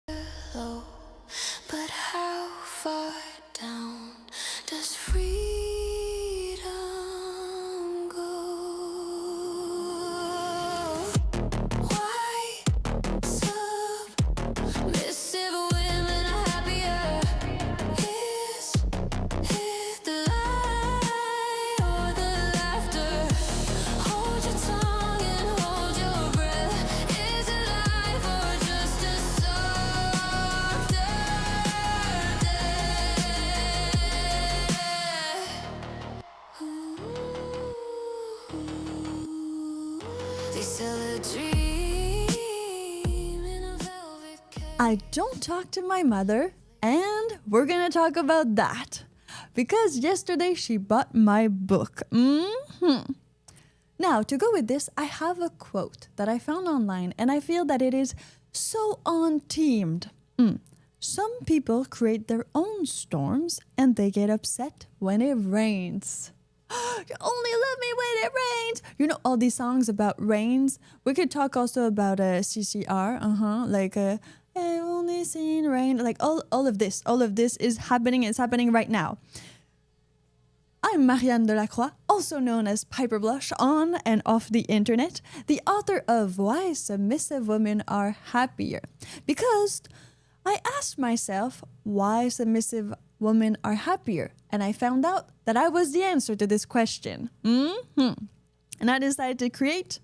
low, but how far down does freedom go? Why submissive women are happier? Is it the lie or the laughter? Hold your tongue and hold your breath. Is it life or just a softer death? They sell a dream in a velvet cage. I don't talk to my mother, and we're gonna talk about that. Because yesterday she bought my book. Now, to go with this, I have a quote that I found online, and I feel that it is so on-themed. Some people create their own storms, and they get upset when it rains. You only love me when it rains. You know all these songs about rains. We could talk also about CCR. Like I've only seen rain. Like all of this. All of this is happening. It's happening right now. I'm Marianne Delacroix, also known as Piper Blush on and off the internet, the author of Why Submissive Women Are Happier. Because I asked myself why submissive women are happier, and I found out that I was the answer to this question. And I decided to create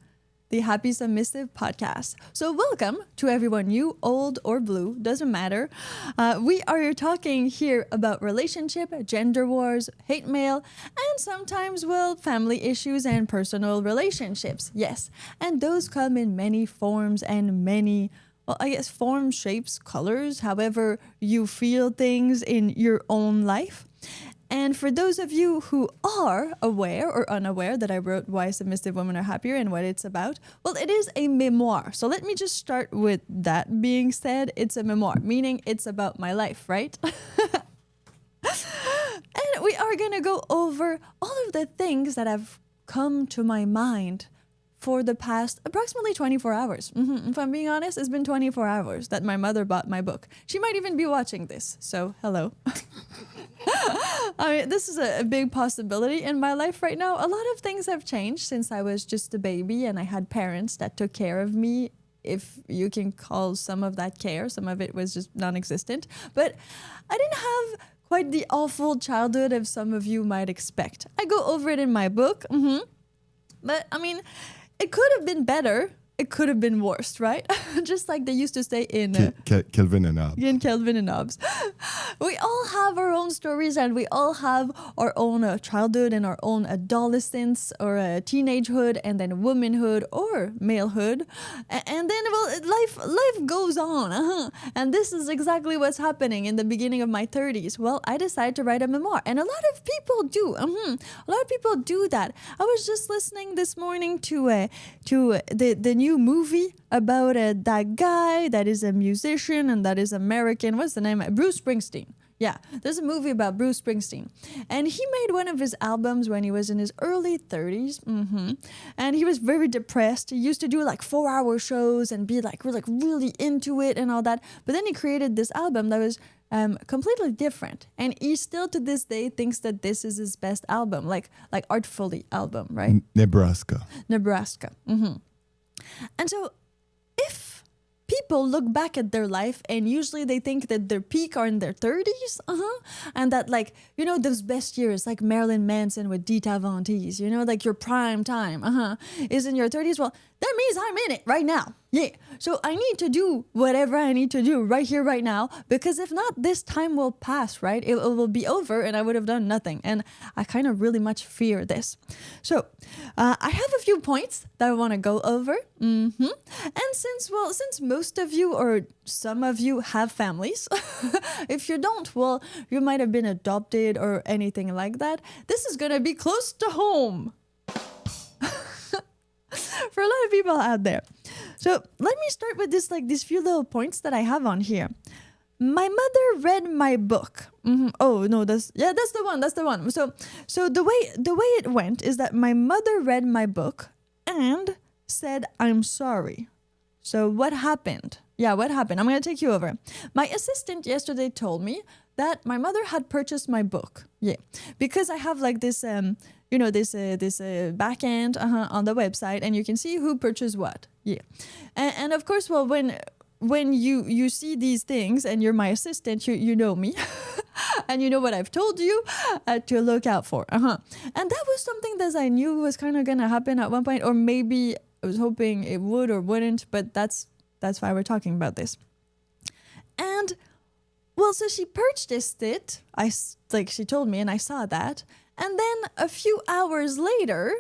the Happy Submissive Podcast. So welcome to everyone, new, old, or blue, doesn't matter. We are talking here about relationship, gender wars, hate mail, and sometimes, well, family issues and personal relationships. Yes, and those come in many forms and many, well, I guess forms, shapes, colors, however you feel things in your own life. And for those of you who are aware or unaware that I wrote Why Submissive Women Are Happier and what it's about, well, it is a memoir. So let me just start with that being said. It's a memoir, meaning it's about my life, right? And we are going to go over all of the things that have come to my mind for the past approximately 24 hours. If I'm being honest, it's been 24 hours that my mother bought my book. She might even be watching this, so hello. I mean, this is a big possibility in my life right now. A lot of things have changed since I was just a baby and I had parents that took care of me, if you can call some of that care. Some of it was just non-existent. But I didn't have quite the awful childhood as some of you might expect. I go over it in my book. But, I mean, it could have been better. It could have been worse, right? Just like they used to say in Kelvin and Hobbes. in Kelvin and Hobbes. We all have our own stories and we all have our own childhood and our own adolescence or teenagehood and then womanhood or malehood. And then, well, life goes on. And this is exactly what's happening in the beginning of my 30s. Well, I decided to write a memoir. And a lot of people do. A lot of people do that. I was just listening this morning to the new movie about that guy that is a musician and that is American. What's the name? Bruce Springsteen. Yeah, there's a movie about Bruce Springsteen. And he made one of his albums when he was in his early 30s. And he was very depressed. He used to do like 4-hour shows and be like really into it and all that. But then he created this album that was completely different. And he still to this day thinks that this is his best album, like artfully album, right? Nebraska. And so if people look back at their life and usually they think that their peak are in their 30s, and that like, you know, those best years like Marilyn Manson with Dita Von Teese, you know, like your prime time, is in your 30s. Well, that means I'm in it right now. Yeah. So I need to do whatever I need to do right here, right now, because if not, this time will pass, right? It will be over and I would have done nothing. And I kind of really much fear this. So I have a few points that I want to go over. And since most of you or some of you have families, if you don't, well, you might have been adopted or anything like that. This is going to be close to home. For a lot of people out there. So let me start with these few little points that I have on here. My mother read my book. Oh no, that's the one. So the way it went is that my mother read my book and said I'm sorry. So what happened? Yeah, what happened? I'm going to take you over. My assistant yesterday told me that my mother had purchased my book. Yeah, because I have like this, this back end on the website, and you can see who purchased what. Yeah, and of course, well, when you see these things and you're my assistant, you know me, and you know what I've told you to look out for. And that was something that I knew was kind of gonna happen at one point, or maybe I was hoping it would or wouldn't. But that's why we're talking about this. And well, so she purchased it. She told me, and I saw that. And then a few hours later,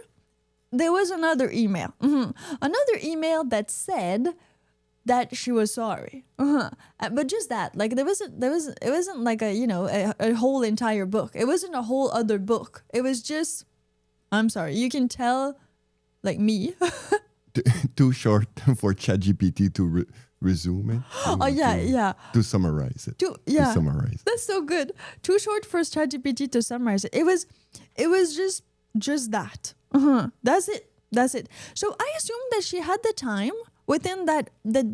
there was another email. Another email that said that she was sorry. But just that, like it wasn't like a whole entire book. It wasn't a whole other book. It was just, I'm sorry. You can tell, like me. Too short for ChatGPT to resume it. To summarize it. To summarize. That's so good. Too short for ChatGPT to summarize it. It was just that. That's it. So I assumed that she had the time within that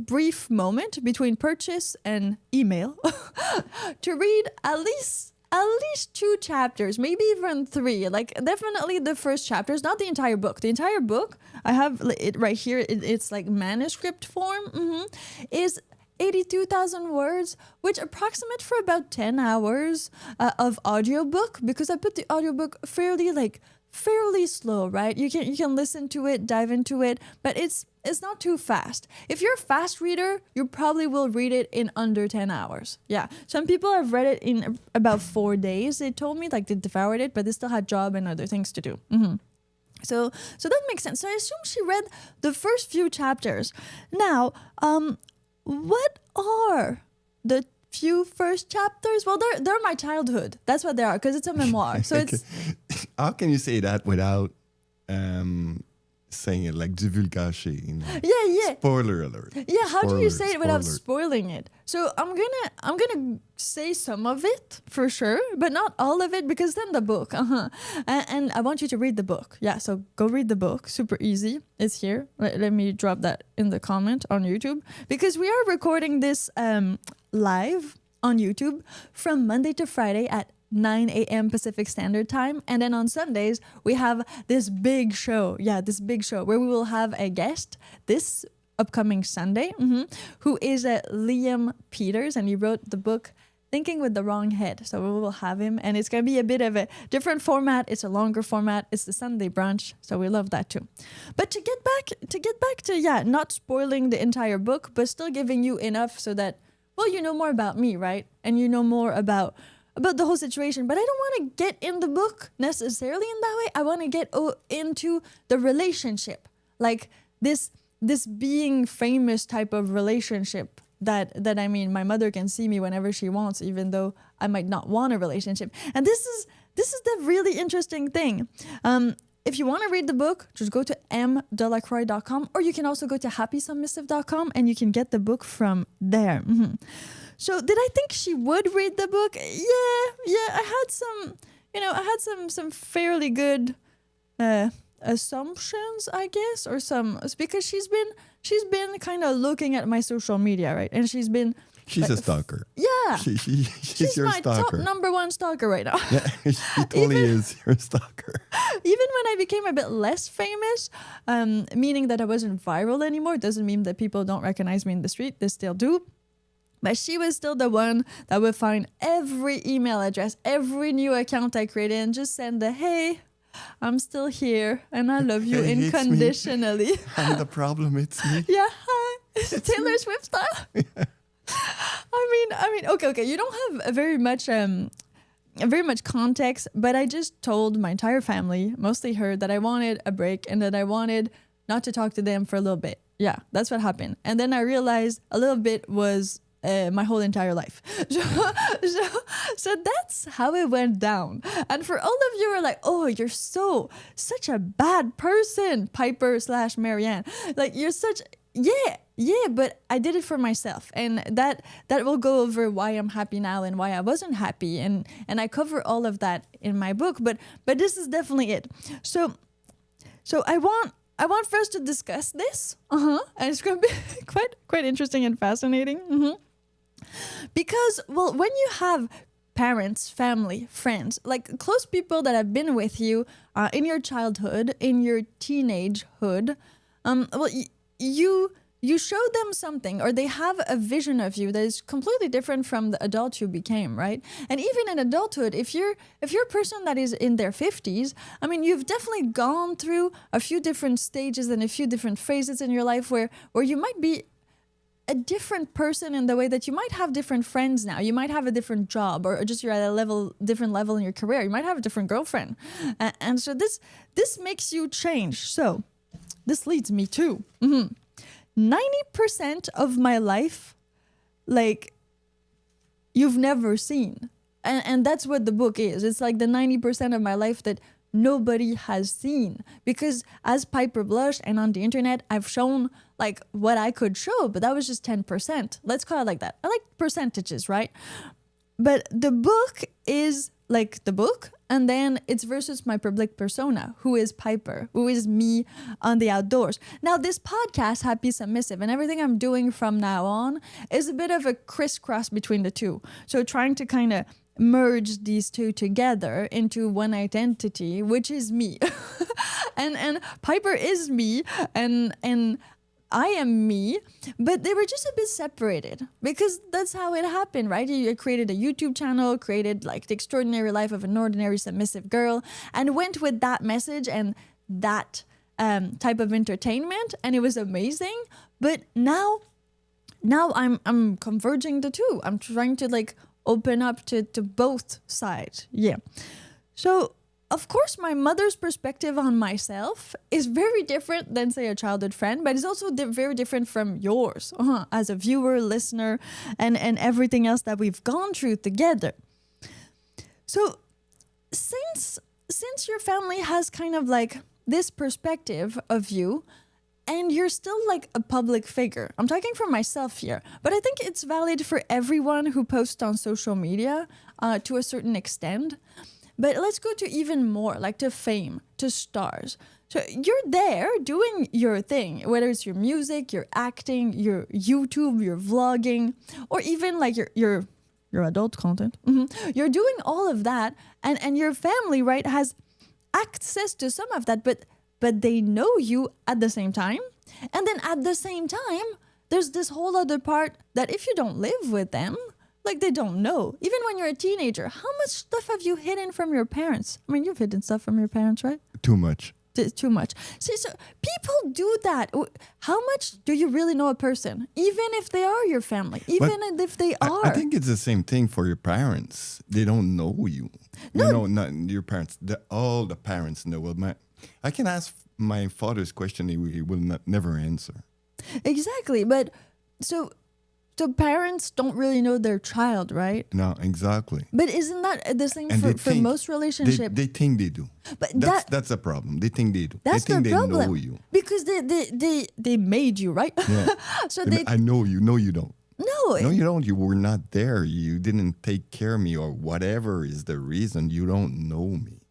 brief moment between purchase and email to read at least 2 chapters, maybe even 3. Like definitely the first chapters, not the entire book. The entire book, I have it right here. It's like manuscript form. Is 82,000 words, which approximate for about 10 hours of audiobook, because I put the audiobook fairly slow, right? You can listen to it, dive into it, but it's not too fast. If you're a fast reader, you probably will read it in under 10 hours. Yeah. Some people have read it in about 4 days. They told me, like, they devoured it, but they still had job and other things to do. So that makes sense. So I assume she read the first few chapters. Now, what are the few first chapters? Well, they're my childhood. That's what they are, because it's a memoir. So it's... How can you say that without saying it like divulgacher? Yeah. Spoiler alert. Yeah, how do you say it without spoiling it? So I'm gonna say some of it for sure, but not all of it, because then the book. And I want you to read the book. Yeah, so go read the book. Super easy. It's here. Let me drop that in the comment on YouTube, because we are recording this live on YouTube from Monday to Friday at 9 a.m. Pacific Standard Time. And then on Sundays, we have this big show. Yeah, this big show where we will have a guest this upcoming Sunday, who is Liam Peters, and he wrote the book Thinking with the Wrong Head. So we will have him, and it's going to be a bit of a different format. It's a longer format. It's the Sunday brunch. So we love that too. But to get back to not spoiling the entire book, but still giving you enough so that, well, you know more about me, right? And you know more about the whole situation. But I don't want to get in the book necessarily in that way. I want to get into the relationship, like this being famous type of relationship that I mean, my mother can see me whenever she wants, even though I might not want a relationship. And this is the really interesting thing. If you want to read the book, just go to mdelacroix.com, or you can also go to happysubmissive.com, and you can get the book from there. So did I think she would read the book? Yeah. I had some fairly good assumptions, I guess, or some, because she's been kind of looking at my social media, right? And she's a stalker. Yeah. She's your my stalker. top number 1 stalker right now. Yeah, she totally is your stalker. Even when I became a bit less famous, meaning that I wasn't viral anymore, doesn't mean that people don't recognize me in the street. They still do. But she was still the one that would find every email address, every new account I created, and just send hey, I'm still here and I love you unconditionally. And the problem, it's me. Yeah, hi. Taylor Swift style. Yeah. I mean, okay. You don't have very much context, but I just told my entire family, mostly her, that I wanted a break and that I wanted not to talk to them for a little bit. Yeah, that's what happened. And then I realized a little bit was my whole entire life. So that's how it went down. And for all of you who are like, oh, you're such a bad person, Piper/Marianne. Like, you're such, yeah, but I did it for myself. And that will go over why I'm happy now and why I wasn't happy. And I cover all of that in my book. But this is definitely it. So I want I want for us to discuss this. And it's going to be quite interesting and fascinating. Because, well, when you have parents, family, friends, like close people that have been with you in your childhood, in your teenagehood, well, you show them something, or they have a vision of you that is completely different from the adult you became, right? And even in adulthood, if you're a person that is in their 50s, I mean, you've definitely gone through a few different stages and a few different phases in your life where you might be a different person in the way that you might have different friends now. You might have a different job, or just you're at a different level in your career. You might have a different girlfriend. And so this makes you change. So this leads me to 90% of my life, like, you've never seen. And that's what the book is. It's like the 90% of my life that nobody has seen. Because as Piper blushed and on the internet, I've shown like what I could show, but that was just 10%. Let's call it like that. I like percentages, right? But the book is like the book, and then it's versus my public persona, who is Piper, who is me on the outdoors. Now, this podcast, Happy Submissive, and everything I'm doing from now on is a bit of a crisscross between the two. So trying to kind of merge these two together into one identity, which is me. and Piper is me, and I am me, but they were just a bit separated because that's how it happened, right? You created a YouTube channel, created like the extraordinary life of an ordinary submissive girl, and went with that message and that type of entertainment, and it was amazing. But now I'm converging the two. I'm trying to like open up to both sides. Yeah. So of course, my mother's perspective on myself is very different than, say, a childhood friend, but it's also very different from yours as a viewer, listener, and everything else that we've gone through together. So since your family has kind of like this perspective of you, and you're still like a public figure, I'm talking for myself here, but I think it's valid for everyone who posts on social media to a certain extent. But let's go to even more, like to fame, to stars. So you're there doing your thing, whether it's your music, your acting, your YouTube, your vlogging, or even like your adult content. You're doing all of that, and your family, right, has access to some of that, but they know you at the same time. And then at the same time, there's this whole other part that if you don't live with them, like they don't know. Even when you're a teenager, how much stuff have you hidden from your parents? I mean, you've hidden stuff from your parents, right? Too much. Too much. See, so people do that. How much do you really know a person? Even if they are your family, even if they are. I think it's the same thing for your parents. They don't know you. No. You know, not your parents. All the parents know. Well, I can ask my father's question. He will never answer. Exactly. But so parents don't really know their child, right? No, exactly. But isn't that the same for most relationships? They think they do. But that's a problem. They think they do. That's they think the problem. They know you. Because they made you, right? Yeah. So I know you. No, you don't. No, you don't. You were not there. You didn't take care of me, or whatever is the reason. You don't know me.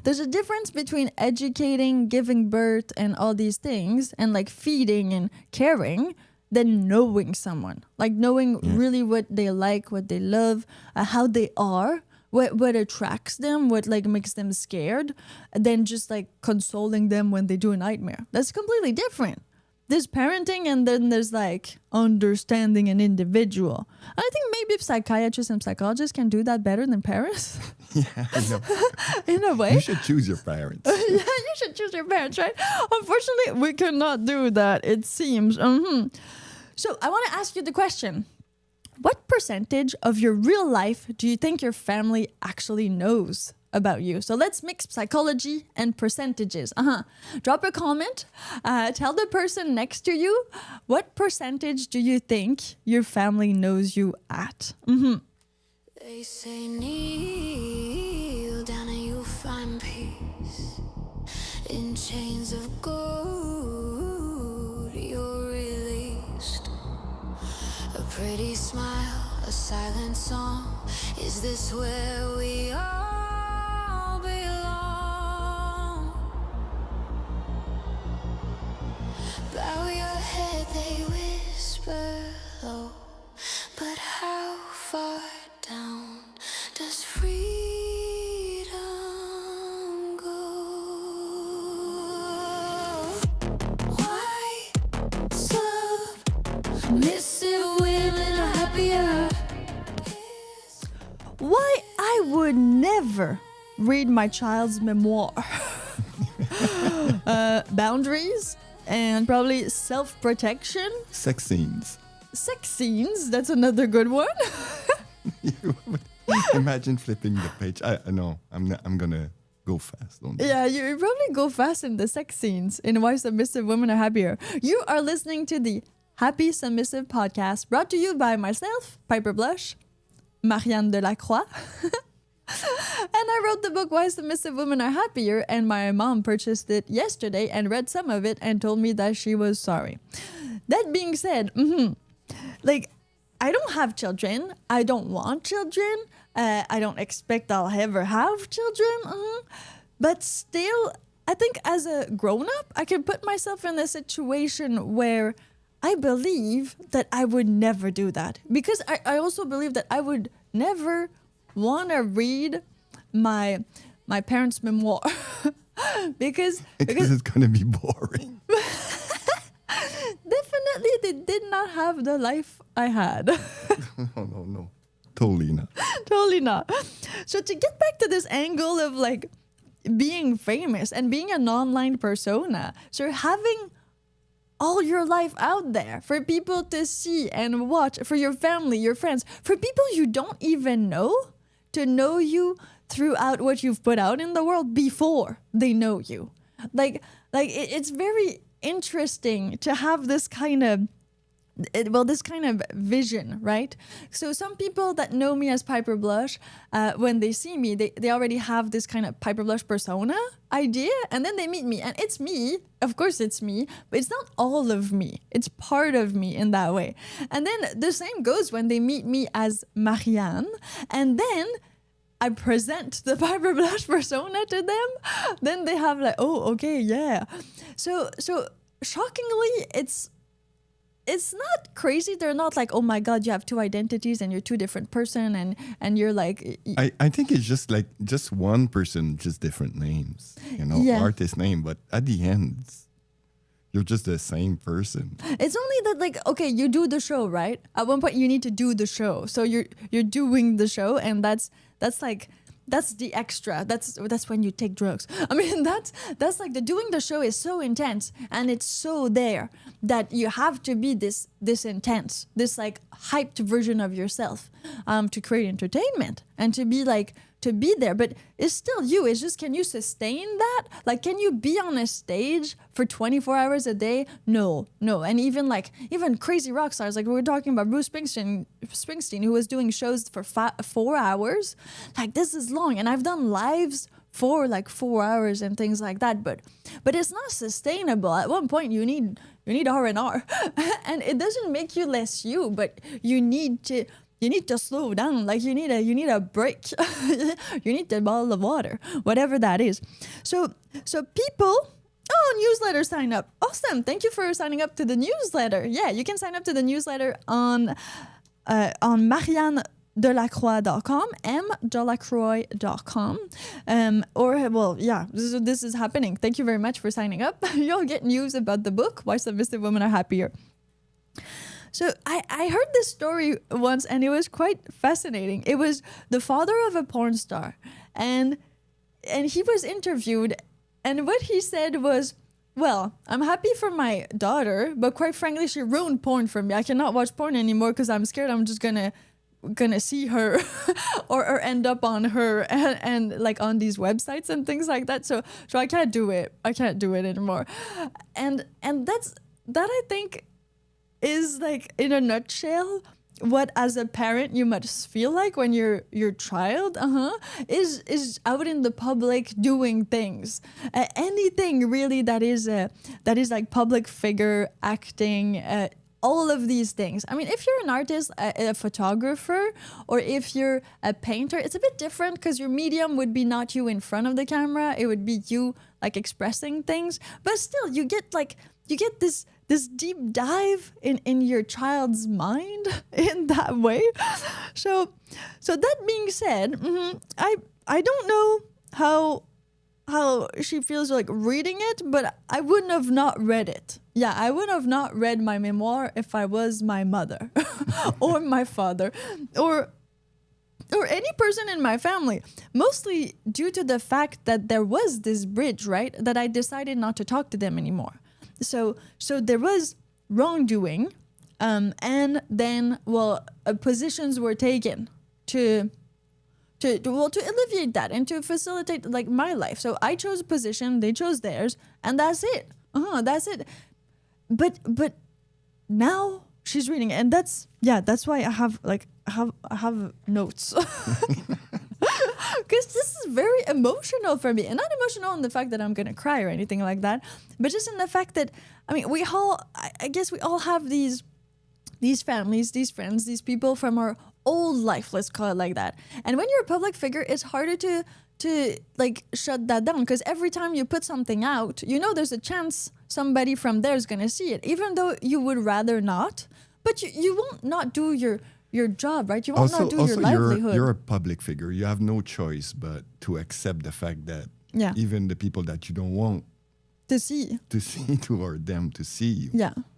There's a difference between educating, giving birth, and all these things, and like feeding and caring, than knowing someone, like knowing really what they like, what they love, how they are, what attracts them, what like makes them scared, than just like consoling them when they do a nightmare. That's completely different. There's parenting, and then there's like understanding an individual. I think maybe psychiatrists and psychologists can do that better than parents. Yeah, I know. In a way. You should choose your parents. Yeah, you should choose your parents, right? Unfortunately, we cannot do that, it seems. So I want to ask you the question. What percentage of your real life do you think your family actually knows about you? So let's mix psychology and percentages. Drop a comment. Tell the person next to you, what percentage do you think your family knows you at? They say kneel down and you'll find peace. In chains of gold, you're released. A pretty smile, a silent song. Is this where we all belong? They whisper low, but how far down does freedom go? Why submissive women are happier? Why I would never read my child's memoir. Boundaries and probably self-protection. Sex scenes. Sex scenes, that's another good one. Imagine flipping the page. I know. I'm gonna go fast on that. Yeah, you probably go fast in the sex scenes in Why Submissive Women Are Happier. You are listening to the Happy Submissive Podcast, brought to you by myself, Piper Blush, Marianne Delacroix. And I wrote the book Why Submissive Women Are Happier, and my mom purchased it yesterday and read some of it and told me that she was sorry. That being said, like, I don't have children. I don't want children. I don't expect I'll ever have children. But still, I think as a grown-up, I can put myself in a situation where I believe that I would never do that. Because I also believe that I would never want to read my parents' memoir. because it's gonna be boring. Definitely they did not have the life I had. No. Totally not. Totally not. So to get back to this angle of like being famous and being an online persona, so having all your life out there for people to see and watch, for your family, your friends, for people you don't even know, to know you throughout what you've put out in the world before they know you. It's very interesting to have this kind of vision, right? So some people that know me as Piper Blush, when they see me, they already have this kind of Piper Blush persona idea, and then they meet me, and it's me. Of course it's me, but it's not all of me. It's part of me in that way. And then the same goes when they meet me as Marianne, and then I present the Piper Blush persona to them. Then they have like, oh, okay, yeah. So shockingly, it's not crazy. They're not like, oh my God, you have two identities and you're two different person and you're like... I think it's just like just one person, just different names, artist name. But at the end, you're just the same person. It's only that like, okay, you do the show, right? At one point you need to do the show. So you're doing the show, and that's the extra. That's when you take drugs. I mean, that's like doing the show is so intense, and it's so there that you have to be this intense, this like hyped version of yourself, to create entertainment and to be there. But it's still you. It's just, can you sustain that? Like, can you be on a stage for 24 hours a day? No. And even crazy rock stars, like we were talking about Bruce Springsteen, who was doing shows for 4 hours. Like, this is long, and I've done lives for like 4 hours and things like that. But it's not sustainable. At one point, you need R&R, and it doesn't make you less you, but you need to slow down. Like you need a break. You need a bottle of water, whatever that is. So people, newsletter sign up. Awesome. Thank you for signing up to the newsletter. Yeah, you can sign up to the newsletter on mariannedelacroix.com, mdelacroix.com. This is happening. Thank you very much for signing up. You'll get news about the book, Why Submissive Women Are Happier. So I heard this story once, and it was quite fascinating. It was the father of a porn star, and he was interviewed, and what he said was, well, I'm happy for my daughter, but quite frankly, she ruined porn for me. I cannot watch porn anymore because I'm scared I'm just gonna see her or end up on her and like on these websites and things like that. So I can't do it. I can't do it anymore. And that I think is like, in a nutshell, what as a parent you must feel like when your child is out in the public doing things, anything really that is like public figure acting, all of these things. I mean, if you're an artist, a photographer, or if you're a painter, it's a bit different because your medium would be not you in front of the camera. It would be you like expressing things, but still you get this this deep dive in your child's mind in that way. So that being said, I don't know how she feels like reading it, but I wouldn't have not read it. Yeah, I would have not read my memoir if I was my mother or my father or any person in my family, mostly due to the fact that there was this bridge, right? That I decided not to talk to them anymore. So there was wrongdoing, and then, positions were taken to alleviate that and to facilitate like my life. So I chose a position, they chose theirs, and that's it. That's it. But now she's reading it, and that's why I have notes. Because this is very emotional for me, and not emotional in the fact that I'm gonna cry or anything like that, but just in the fact that, I mean, I guess we all have these families, these friends, these people from our old life, let's call it like that. And when you're a public figure, it's harder to like shut that down, because every time you put something out, there's a chance somebody from there is gonna see it, even though you would rather not. But you won't not do your job, right? You won't not do your livelihood. You're a public figure. You have no choice but to accept the fact that even the people that you don't want to see or them to see you,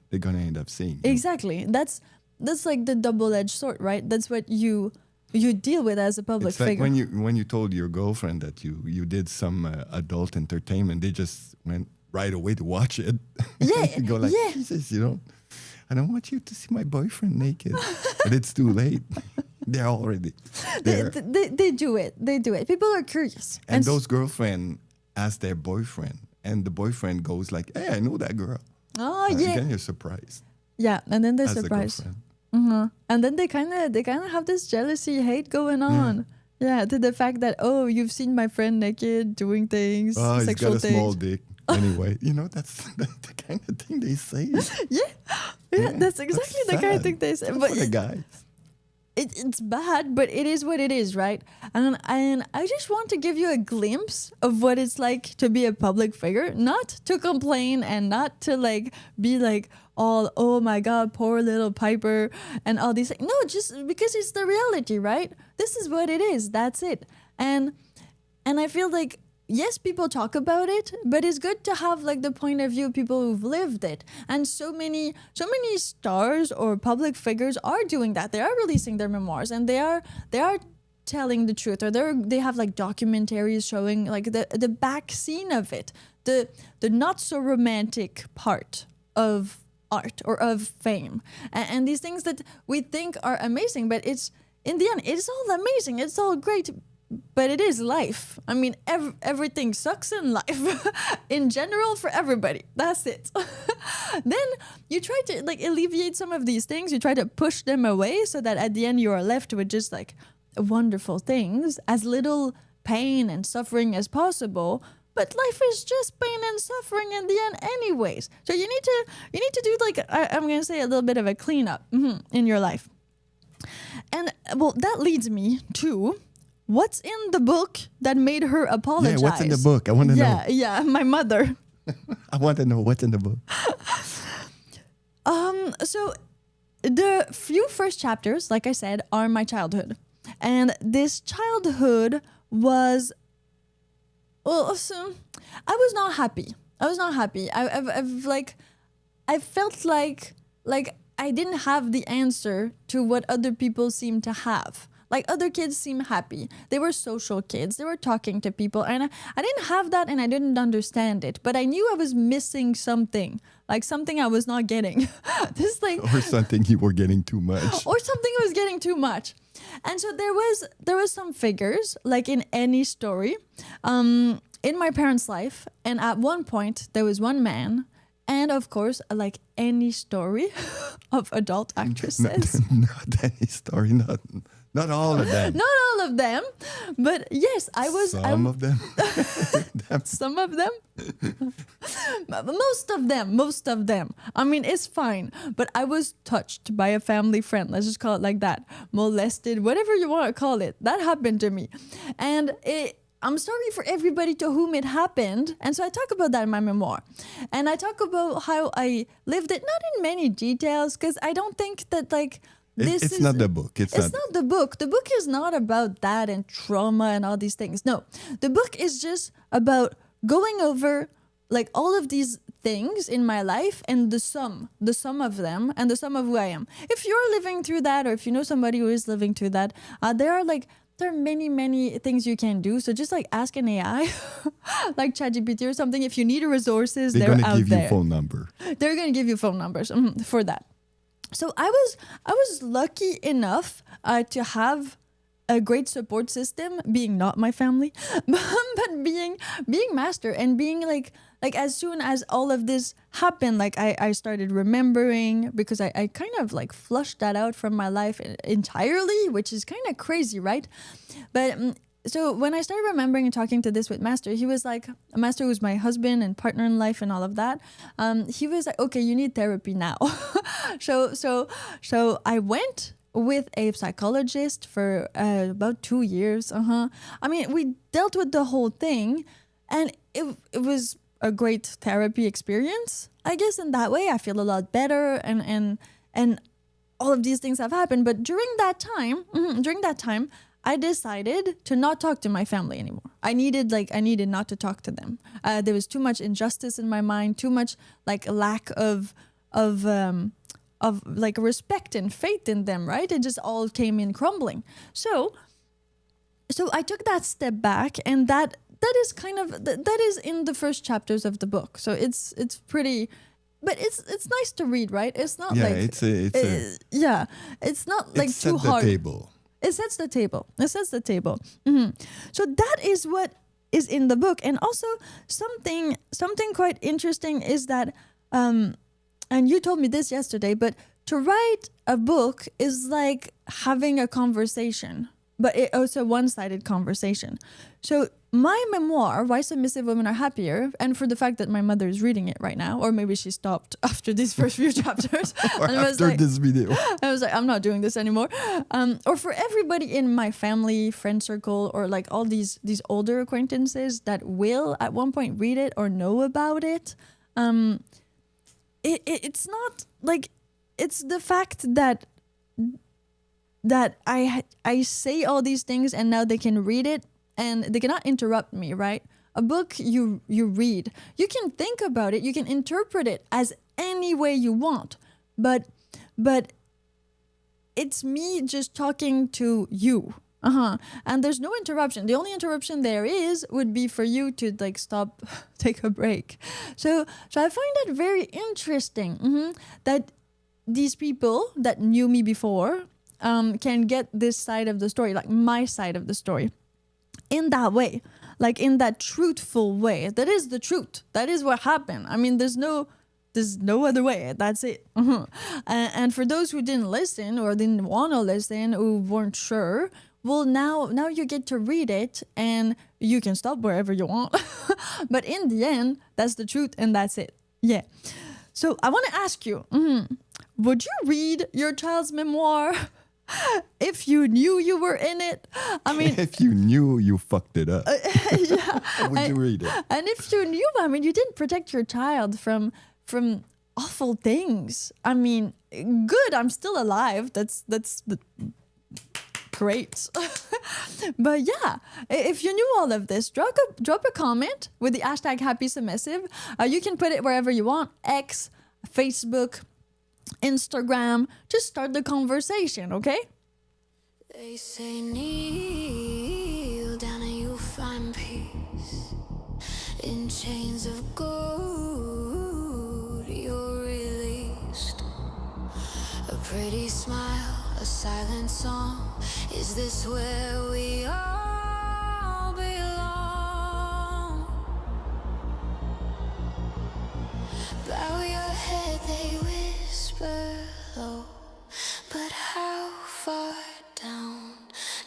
they're gonna end up seeing you. Exactly. That's like the double-edged sword, right? That's what you deal with as a public figure. Like when you told your girlfriend that you did some adult entertainment, they just went right away to watch it. Yeah. You go like, Jesus, I don't want you to see my boyfriend naked. But it's too late. They're already there. They do it. They do it. People are curious. And those girlfriends ask their boyfriend, and the boyfriend goes like, hey, I know that girl. Oh, yeah. And then you're surprised. Yeah, and then they're as surprised. A girlfriend. And then they kind of have this jealousy, hate going on. Yeah, to the fact that, you've seen my friend naked doing things, oh, sexual he's got a things. small dick. Anyway, that's the kind of thing they say. Yeah, that's exactly the kind of thing they say. But for the guys. It's bad, but it is what it is, right? And I just want to give you a glimpse of what it's like to be a public figure, not to complain and not to like be like all, oh my God, poor little Piper and all these things. No, just because it's the reality, right? This is what it is. That's it. And I feel like, yes, people talk about it, but it's good to have like the point of view of people who've lived it. And so many stars or public figures are doing that. They are releasing their memoirs, and they are telling the truth, or they have like documentaries showing like the back scene of it, the not so romantic part of art or of fame, and these things that we think are amazing, but it's in the end, it's all amazing, it's all great. But it is life. I mean, everything sucks in life in general for everybody. That's it. Then you try to like alleviate some of these things. You try to push them away so that at the end you are left with just like wonderful things, as little pain and suffering as possible. But life is just pain and suffering in the end anyways. So you need to do like, I'm going to say a little bit of a cleanup in your life. And well, that leads me to... what's in the book that made her apologize? Yeah, what's in the book? I want to know. Yeah, my mother. I want to know what's in the book. So the few first chapters, like I said, are my childhood. And this childhood was, I was not happy. I felt like I didn't have the answer to what other people seem to have. Like other kids seem happy. They were social kids. They were talking to people. And I didn't have that, and I didn't understand it. But I knew I was missing something. Like something I was not getting. Or something you were getting too much. Or something I was getting too much. And so there was some figures, like in any story, in my parents' life. And at one point, there was one man. And of course, like any story of adult actresses. Not any story, not all of them. Not all of them, but yes, I was. Some of them. Some of them. Most of them. I mean, it's fine. But I was touched by a family friend. Let's just call it like that. Molested, whatever you want to call it. That happened to me, and I'm sorry for everybody to whom it happened. And so I talk about that in my memoir. And I talk about how I lived it, not in many details, because I don't think that like it's not the book. It's not the book. The book is not about that and trauma and all these things. No, the book is just about going over like all of these things in my life and the sum of them and the sum of who I am. If you're living through that, or if you know somebody who is living through that, there are many things you can do. So just like ask an AI, like ChatGPT or something. If you need resources, they're out there. They're going to give you phone number. They're going to give you phone numbers for that. So I was lucky enough to have a great support system, being not my family, but being Master and being like as soon as all of this happened, like I started remembering, because I kind of like flushed that out from my life entirely, which is kind of crazy, right? But so when I started remembering and talking to this with Master, he was like, Master was my husband and partner in life and all of that. He was like, okay, you need therapy now. So I went with a psychologist for about 2 years. I mean, we dealt with the whole thing, and it was a great therapy experience. I guess in that way, I feel a lot better, and all of these things have happened. But during that time, I decided to not talk to my family anymore. I needed not to talk to them. There was too much injustice in my mind, too much like lack of like respect and faith in them, right? It just all came in crumbling. So I took that step back, and that is kind of that is in the first chapters of the book. So it's pretty, but it's nice to read, right? It's not it's not like too hard. It sets the table. So that is what is in the book. And also something quite interesting is that, and you told me this yesterday, but to write a book is like having a conversation, but it also one-sided conversation. So my memoir, Why Submissive Women Are Happier, and for the fact that my mother is reading it right now, or maybe she stopped after these first few chapters. Or and after this video. I was like, I'm not doing this anymore. Or for everybody in my family, friend circle, or like all these older acquaintances that will at one point read it or know about it, it's not like, it's the fact that I say all these things and now they can read it and they cannot interrupt me, right? A book you read, you can think about it, you can interpret it as any way you want, but it's me just talking to you. And there's no interruption. The only interruption there would be for you to like stop, take a break. So I find that very interesting, that these people that knew me before can get this side of the story, like my side of the story, in that way, like in that truthful way. That is the truth. That is what happened. I mean, there's no other way. That's it. And for those who didn't listen or didn't want to listen, who weren't sure, well, now you get to read it and you can stop wherever you want. But in the end, that's the truth and that's it. Yeah. So I want to ask you, would you read your child's memoir if you knew you were in it? I mean, if you knew you fucked it up, would you read it? And if you knew, I mean, you didn't protect your child from awful things. I mean, good, I'm still alive. That's great. But yeah, if you knew all of this, drop a comment with the hashtag Happy Submissive. You can put it wherever you want: X, Facebook, Instagram. Just start the conversation, okay? They say kneel down and you'll find peace. In chains of gold you're released. A pretty smile, a silent song. Is this where we all belong? Bow your head, they whisper low. But how far down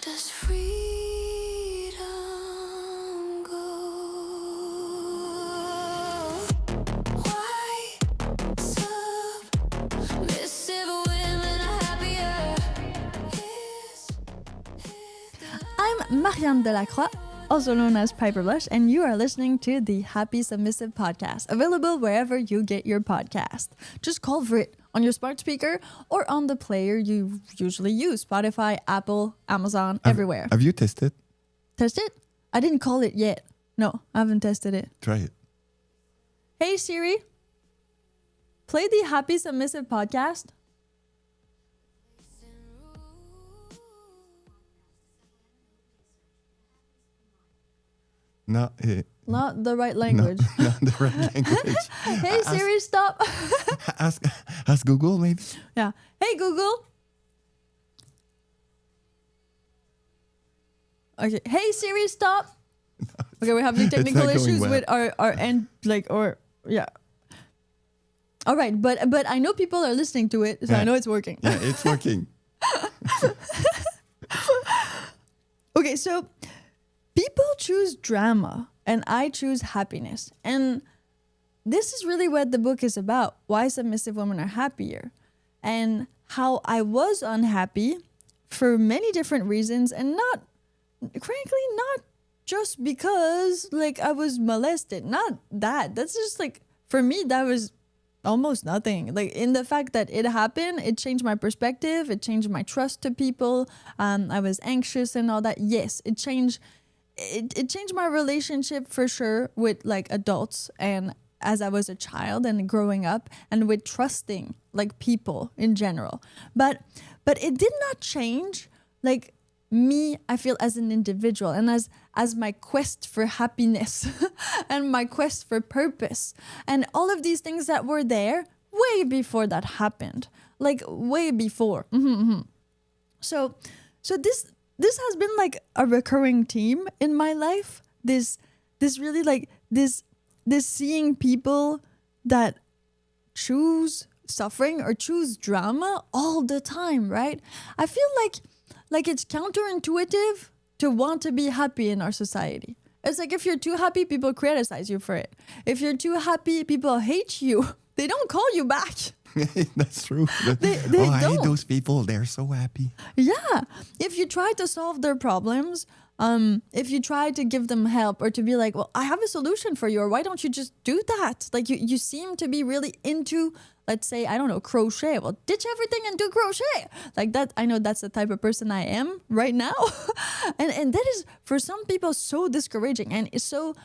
does freedom go? Why submissive women are happier? I'm Marianne Delacroix. also known as Piper Blush, and you are listening to the Happy Submissive Podcast, available wherever you get your podcast. Just call for it on your smart speaker or on the player you usually use, Spotify, Apple, Amazon, everywhere. Have you tested? Test it? I didn't call it yet. No, I haven't tested it. Try it. Hey Siri, play the Happy Submissive Podcast. No, Not the right language. not the right language. Hey Siri, stop. Ask Google maybe. Yeah. Hey Google. Okay. Hey Siri, stop. Okay, we're having technical not going issues well. with our end, yeah. All right, but I know people are listening to it, so I Yeah. know it's working. Yeah, it's working. Okay, so people choose drama and I choose happiness. And this is really what the book is about. Why submissive women are happier. And how I was unhappy for many different reasons, and not just because like I was molested. Not that. That's just like, for me, that was almost nothing. Like, in the fact that it happened, it changed my perspective, it changed my trust to people. I was anxious and all that. Yes, it changed my relationship for sure with like adults, and as I was a child and growing up, and with trusting like people in general. But it did not change like me, I feel, as an individual, and as my quest for happiness and my quest for purpose and all of these things that were there way before that happened, like way before. So this has been like a recurring theme in my life. This really like this seeing people that choose suffering or choose drama all the time, right? I feel like it's counterintuitive to want to be happy in our society. It's like, if you're too happy, people criticize you for it. If you're too happy, people hate you. They don't call you back. That's true. They I hate don't. those people. They're so happy. Yeah. If you try to solve their problems, if you try to give them help, or to be like, well, I have a solution for you, or why don't you just do that? Like, you seem to be really into, let's say, I don't know, crochet. Well, ditch everything and do crochet. Like that. I know that's the type of person I am right now. and that is, for some people, so discouraging, and it's so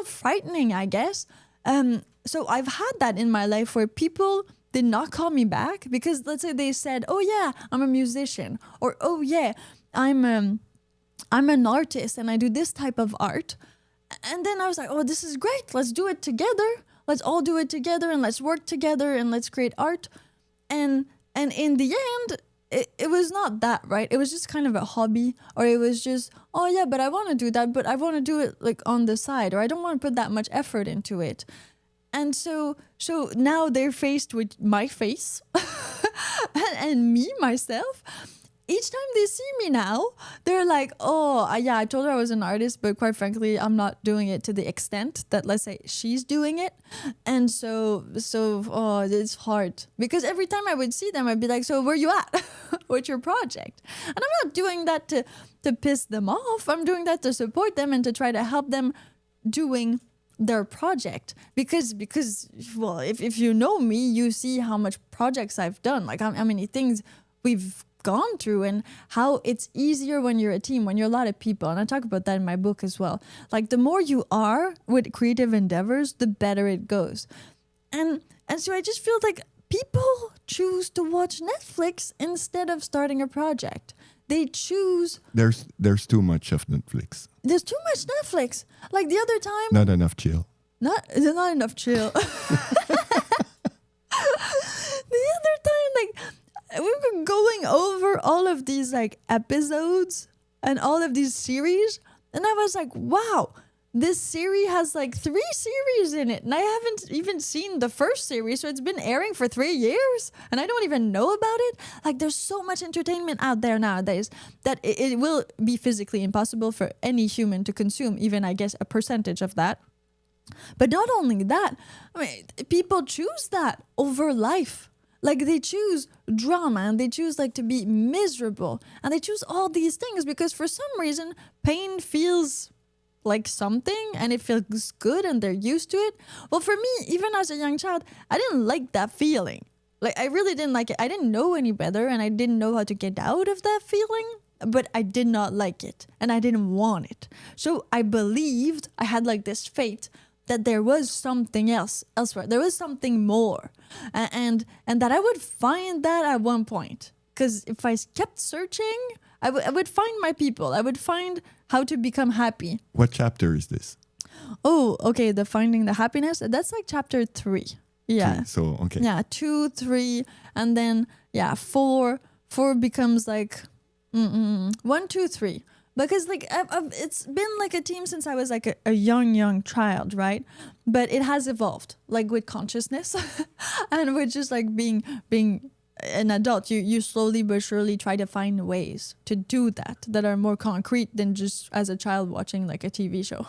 frightening, I guess. So I've had that in my life where people did not call me back because, let's say, they said, oh yeah, I'm a musician, or oh yeah, I'm an artist and I do this type of art. And then I was like, oh, this is great. Let's do it together. Let's all do it together, and let's work together, and let's create art. And in the end, it was not that, right? It was just kind of a hobby, or it was just, oh yeah, but I want to do that, but I want to do it like on the side, or I don't want to put that much effort into it. And so now they're faced with my face and me, myself. Each time they see me now, they're like, oh, yeah, I told her I was an artist, but quite frankly, I'm not doing it to the extent that, let's say, she's doing it. And so, it's hard. Because every time I would see them, I'd be like, so where you at with your project? And I'm not doing that to piss them off. I'm doing that to support them and to try to help them doing their project. Because well, if you know me, you see how much projects I've done, like how many things we've gone through, and how it's easier when you're a team, when you're a lot of people. And I talk about that in my book as well. Like, the more you are with creative endeavors, the better it goes. And so I just feel like people choose to watch Netflix instead of starting a project. They choose. There's too much of Netflix. There's too much Netflix. Like the other time. Not enough chill. Not enough chill. The other time, like, we were going over all of these like episodes and all of these series, and I was like, wow, this series has like 3 series in it, and I haven't even seen the first series, so it's been airing for 3 years and I don't even know about it. Like, there's so much entertainment out there nowadays that it will be physically impossible for any human to consume, even, I guess, a percentage of that. But not only that, I mean, people choose that over life. Like, they choose drama, and they choose like to be miserable, and they choose all these things because for some reason pain feels like something and it feels good and they're used to it. Well, for me, even as a young child, I didn't like that feeling. Like, I really didn't like it. I didn't know any better and I didn't know how to get out of that feeling, but I did not like it and I didn't want it. So I believed, I had like this faith that there was something elsewhere. There was something more. And that I would find that at one point. Because if I kept searching, I would find my people. I would find how to become happy. What chapter is this? Oh, okay. The finding the happiness. That's like chapter 3. Yeah. 3, so, okay. Yeah, 2, 3, and then 4. 4 becomes like 1, 2, 3. Because like it's been like a team since I was like a young child, right? But it has evolved, like with consciousness, and with just like being an adult. You slowly but surely try to find ways to do that are more concrete than just as a child watching like a TV show.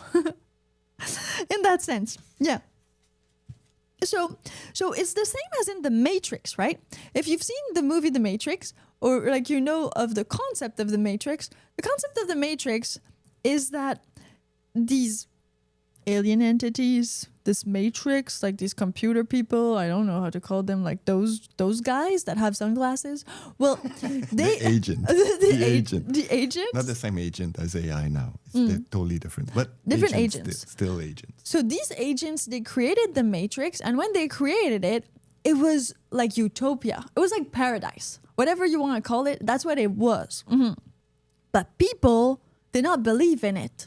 In that sense, yeah. So it's the same as in The Matrix, right? If you've seen the movie The Matrix, or like you know of the concept of The Matrix, the concept of The Matrix is that these alien entities, this Matrix, like these computer people, I don't know how to call them, like those guys that have sunglasses. Well, they The agent. the agent. Not the same agent as AI now. It's totally different. But Different agents. Still agents. So these agents, they created the Matrix, and when they created it, it was like utopia. It was like paradise. Whatever you want to call it, that's what it was. But people did not believe in it.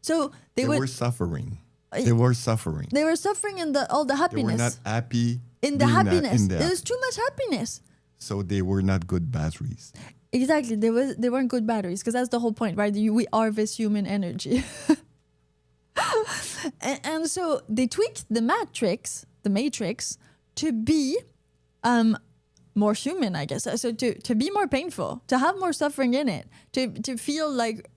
So they were suffering. They were suffering. They were suffering in all the They happiness. were not happy. In the happiness. There There was too much happiness. So they were not good batteries. Exactly. They weren't good batteries, because that's the whole point, right? We are this human energy. and so they tweaked the Matrix, to be more human, I guess. So to be more painful, to have more suffering in it, to feel like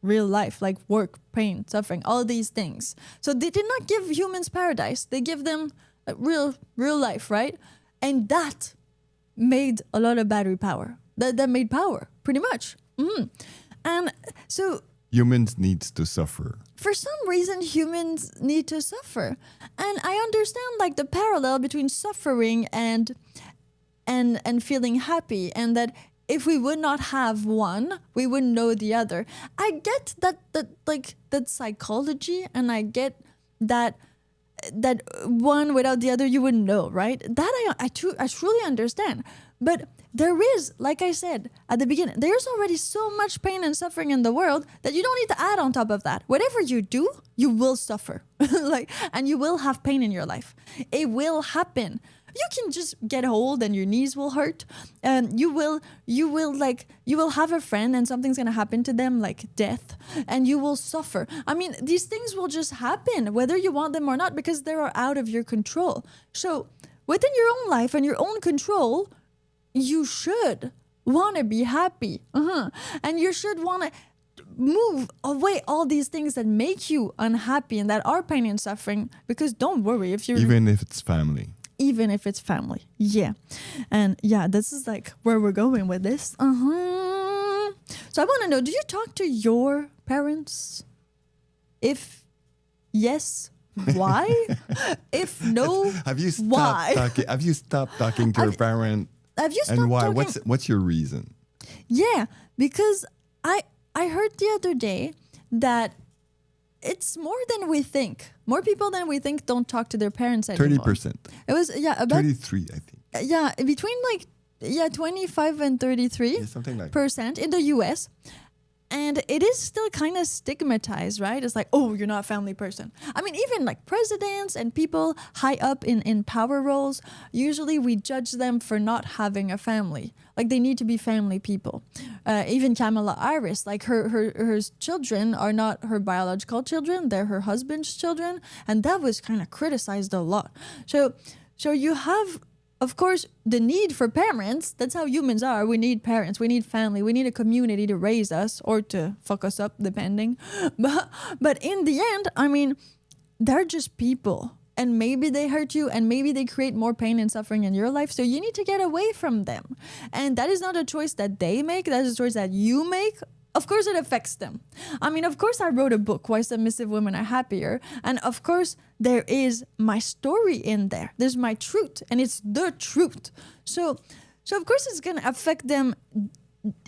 real life, like work, pain, suffering, all these things. So they did not give humans paradise. They give them real life, right? And that made a lot of battery power. That made power, pretty much. And so Humans needs to suffer. for some reason, humans need to suffer. And I understand like the parallel between suffering and feeling happy, and that if we would not have one, we wouldn't know the other. I get that psychology, and I get that one without the other you wouldn't know, right? That I truly understand. But there is, like I said at the beginning, there's already so much pain and suffering in the world that you don't need to add on top of that. Whatever you do, you will suffer, and you will have pain in your life. It will happen. You can just get old and your knees will hurt. You will have a friend and something's gonna happen to them, like death, and you will suffer. I mean, these things will just happen whether you want them or not, because they are out of your control. So within your own life and your own control, you should want to be happy, and you should want to move away all these things that make you unhappy and that are pain and suffering. Because don't worry, if you're Even if it's family. Even if it's family. Yeah. And yeah, this is like where we're going with this. So I want to know, do you talk to your parents? If yes, why? If no, Have you stopped why? talking? Have you stopped talking to your parent? Have you stopped And why? talking? What's your reason? Yeah, because I heard the other day that it's more than we think. More people than we think don't talk to their parents anymore. 30%. It was about 33, I think. between 25 and 33%. Yeah, something like in the US. And it is still kind of stigmatized, right? It's like, oh, you're not a family person. I mean, even like presidents and people high up in power roles, usually we judge them for not having a family. Like they need to be family people. Even Kamala Harris, like her children are not her biological children, they're her husband's children. And that was kind of criticized a lot. So you have, of course, the need for parents. That's how humans are. We need parents. We need family. We need a community to raise us or to fuck us up, depending. But in the end, I mean, they're just people. And maybe they hurt you, and maybe they create more pain and suffering in your life. So you need to get away from them. And that is not a choice that they make. That is a choice that you make of course it affects them. I mean, of course I wrote a book, Why Submissive Women Are Happier. And of course there is my story in there. There's my truth, and it's the truth. So of course it's going to affect them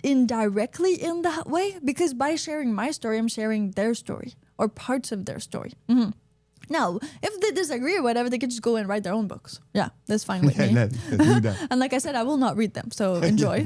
indirectly in that way, because by sharing my story, I'm sharing their story or parts of their story. Now, if they disagree or whatever, they could just go and write their own books. Yeah, that's fine with me. Let's do that. And like I said, I will not read them, so enjoy.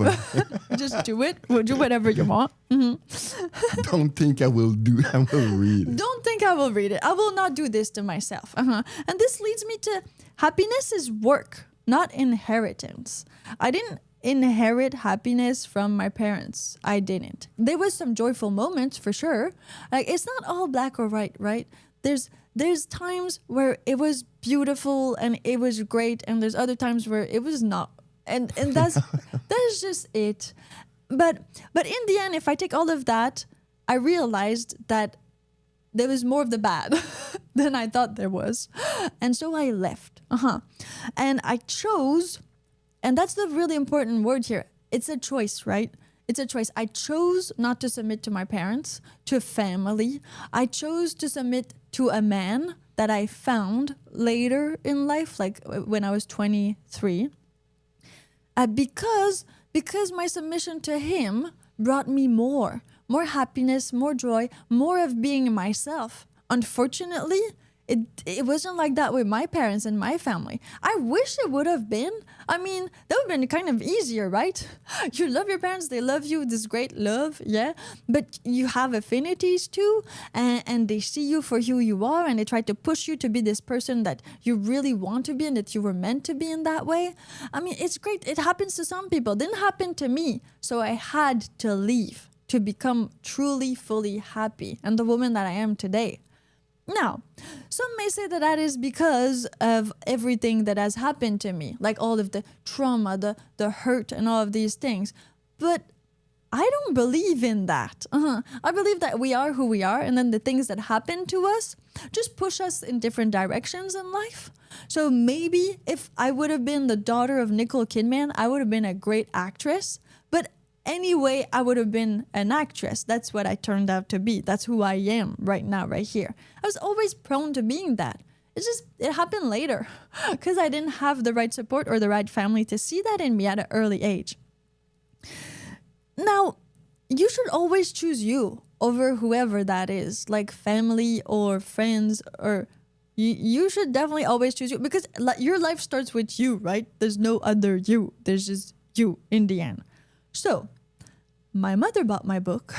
Just do it. We'll do whatever you want. Don't think I will read it. Don't think I will read it. I will not do this to myself. And this leads me to happiness is work, not inheritance. I didn't inherit happiness from my parents. I didn't. There was some joyful moments for sure. Like, it's not all black or white, right? There's times where it was beautiful and it was great, and there's other times where it was not. And that's just it. But in the end, if I take all of that, I realized that there was more of the bad than I thought there was. And so I left. And I chose, and that's the really important word here. It's a choice, right? It's a choice. I chose not to submit to my parents, to family. I chose to submit to a man that I found later in life, like when I was 23. Because my submission to him brought me more happiness, more joy, more of being myself. Unfortunately, it wasn't like that with my parents and my family. I wish it would have been. I mean, that would have been kind of easier, right? You love your parents, they love you, this great love, yeah? But you have affinities too, and they see you for who you are, and they try to push you to be this person that you really want to be and that you were meant to be in that way. I mean, it's great. It happens to some people. It didn't happen to me. So I had to leave to become truly, fully happy and the woman that I am today. Now, some may say that is because of everything that has happened to me, like all of the trauma, the hurt, and all of these things. But I don't believe in that. I believe that we are who we are, and then the things that happen to us just push us in different directions in life. So maybe if I would have been the daughter of Nicole Kidman, I would have been a great actress. But anyway, I would have been an actress. That's what I turned out to be. That's who I am right now, right here. I was always prone to being that. It happened later because I didn't have the right support or the right family to see that in me at an early age. Now, you should always choose you over whoever that is, like family or friends, or you should definitely always choose you, because your life starts with you, right? There's no other you. There's just you in the end. So, my mother bought my book.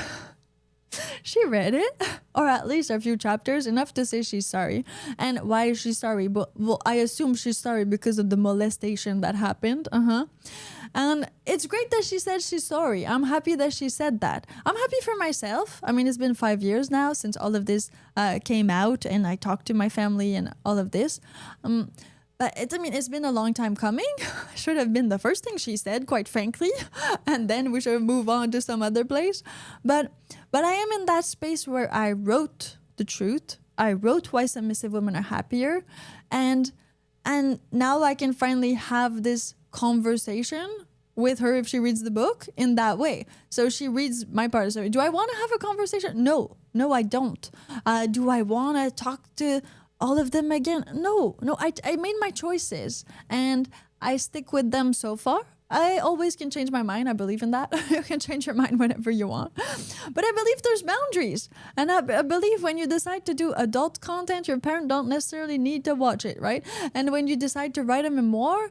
She read it, or at least a few chapters, enough to say she's sorry. And why is she sorry? Well, I assume she's sorry because of the molestation that happened. And it's great that she said she's sorry. I'm happy that she said that. I'm happy for myself. I mean, it's been 5 years now since all of this came out, and I talked to my family and all of this. But it's been a long time coming. Should have been the first thing she said, quite frankly. And then we should move on to some other place. But I am in that space where I wrote the truth. I wrote Why Submissive Women Are Happier. And now I can finally have this conversation with her if she reads the book in that way. So she reads my part of the story. Do I want to have a conversation? No, I don't. Do I want to talk to all of them again? No, I made my choices and I stick with them so far. I always can change my mind. I believe in that. You can change your mind whenever you want. But I believe there's boundaries. And I believe when you decide to do adult content, your parent don't necessarily need to watch it, right? And when you decide to write a memoir,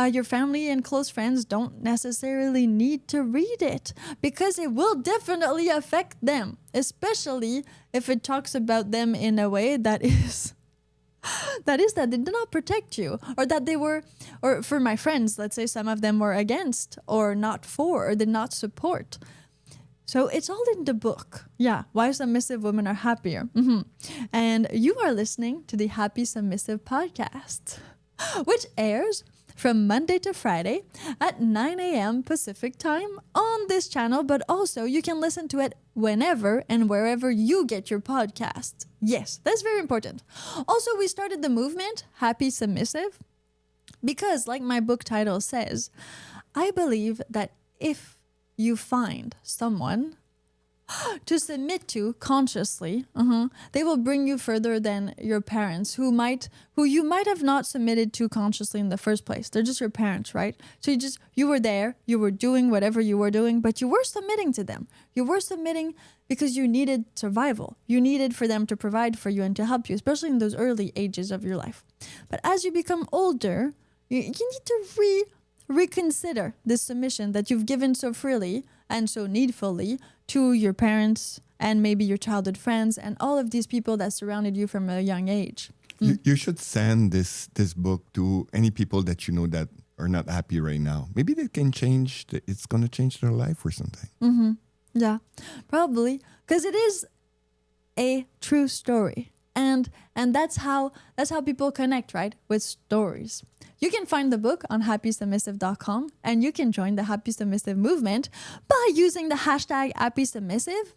your family and close friends don't necessarily need to read it, because it will definitely affect them, especially if it talks about them in a way that they did not protect you, or that they were, or for my friends, let's say some of them were against or not for or did not support. So it's all in the book. Yeah, Why Submissive Women Are Happier. And you are listening to the Happy Submissive Podcast, which airs from Monday to Friday at 9 a.m. Pacific time on this channel, but also you can listen to it whenever and wherever you get your podcasts. Yes, that's very important. Also, we started the movement Happy Submissive because, like my book title says, I believe that if you find someone to submit to consciously, they will bring you further than your parents who you might have not submitted to consciously in the first place. They're just your parents, right? So you were there, you were doing whatever you were doing, but you were submitting to them. You were submitting because you needed survival. You needed for them to provide for you and to help you, especially in those early ages of your life. But as you become older, you need to reconsider this submission that you've given so freely and so needfully to your parents and maybe your childhood friends and all of these people that surrounded you from a young age. You should send this book to any people that you know that are not happy right now. Maybe they can change. It's going to change their life or something. Mm-hmm. Yeah, probably, because it is a true story, and that's how people connect, right? With stories. You can find the book on happysubmissive.com, and you can join the Happy Submissive movement by using the hashtag #HappySubmissive.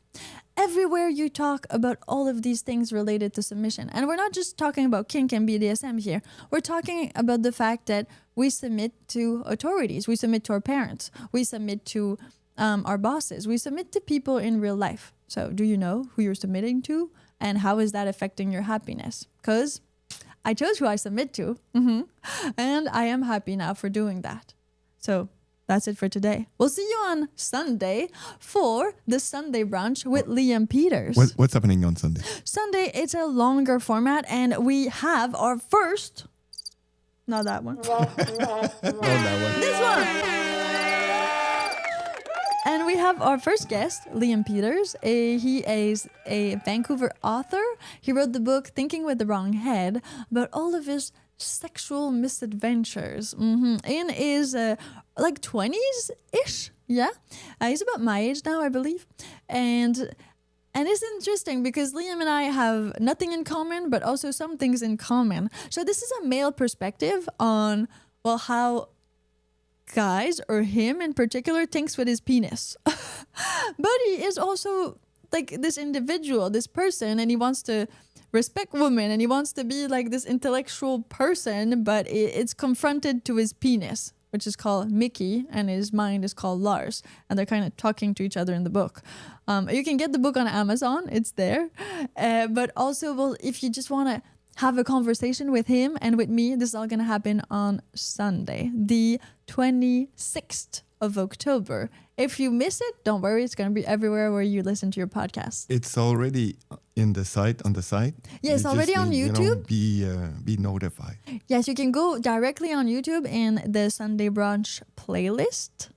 Everywhere you talk about all of these things related to submission. And we're not just talking about kink and BDSM here. We're talking about the fact that we submit to authorities. We submit to our parents. We submit to our bosses. We submit to people in real life. So do you know who you're submitting to? And how is that affecting your happiness? Because I chose who I submit to. And I am happy now for doing that. So that's it for today. We'll see you on Sunday for the Sunday brunch with Liam Peters. What's happening on Sunday? Sunday, it's a longer format, and we have our first... Not that one. This one! And we have our first guest, Liam Peters. He is a Vancouver author. He wrote the book Thinking with the Wrong Head about all of his sexual misadventures in his like 20s-ish. Yeah. He's about my age now, I believe. And it's interesting because Liam and I have nothing in common, but also some things in common. So this is a male perspective on, well, how guys, or him in particular, thinks with his penis. But he is also like this individual, this person, and he wants to respect women, and he wants to be like this intellectual person, but it's confronted to his penis, which is called Mickey, and his mind is called Lars, and they're kind of talking to each other in the book. You can get the book on Amazon, it's there. But also, well, if you just want to have a conversation with him and with me, this is all going to happen on Sunday, the 26th of October. If you miss it, don't worry. It's going to be everywhere where you listen to your podcast. It's already on the site. Yeah, it's already on YouTube. Be notified. Yes, you can go directly on YouTube in the Sunday Brunch playlist,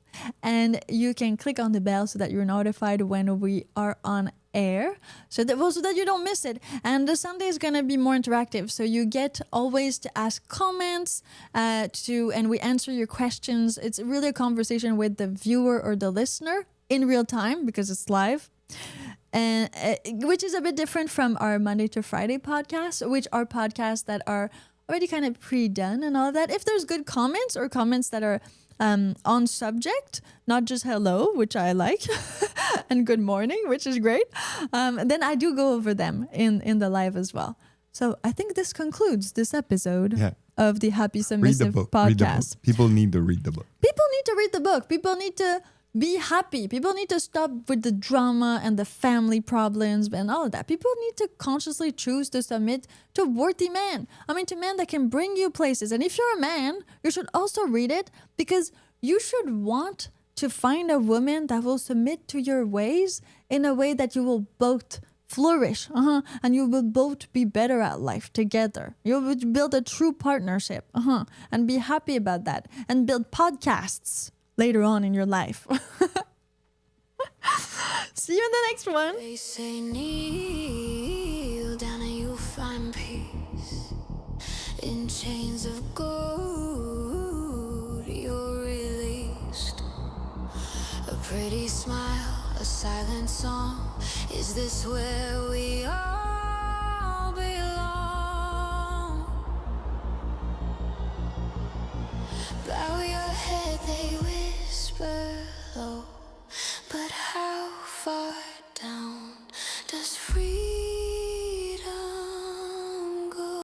and you can click on the bell so that you're notified when we are on air, so that you don't miss it. And the Sunday is going to be more interactive, so you get always to ask comments and we answer your questions. It's really a conversation with the viewer or the listener in real time because it's live, and which is a bit different from our Monday to Friday podcast, which are podcasts that are already kind of pre-done and all of that. If there's good comments or comments that are on subject, not just hello, which I like, and good morning, which is great, then I do go over them in the live as well. So I think this concludes this episode of the Happy Submissive Podcast. People need to read the book. People need to read the book. People need to be happy. People need to stop with the drama and the family problems and all of that. People need to consciously choose to submit to worthy men. I mean, to men that can bring you places. And if you're a man, you should also read it, because you should want to find a woman that will submit to your ways in a way that you will both flourish, and you will both be better at life together. You will build a true partnership, and be happy about that, and build podcasts later on in your life. See you in the next one. They say kneel down and you'll find peace. In chains of gold you're released. A pretty smile, a silent song. Is this where we are?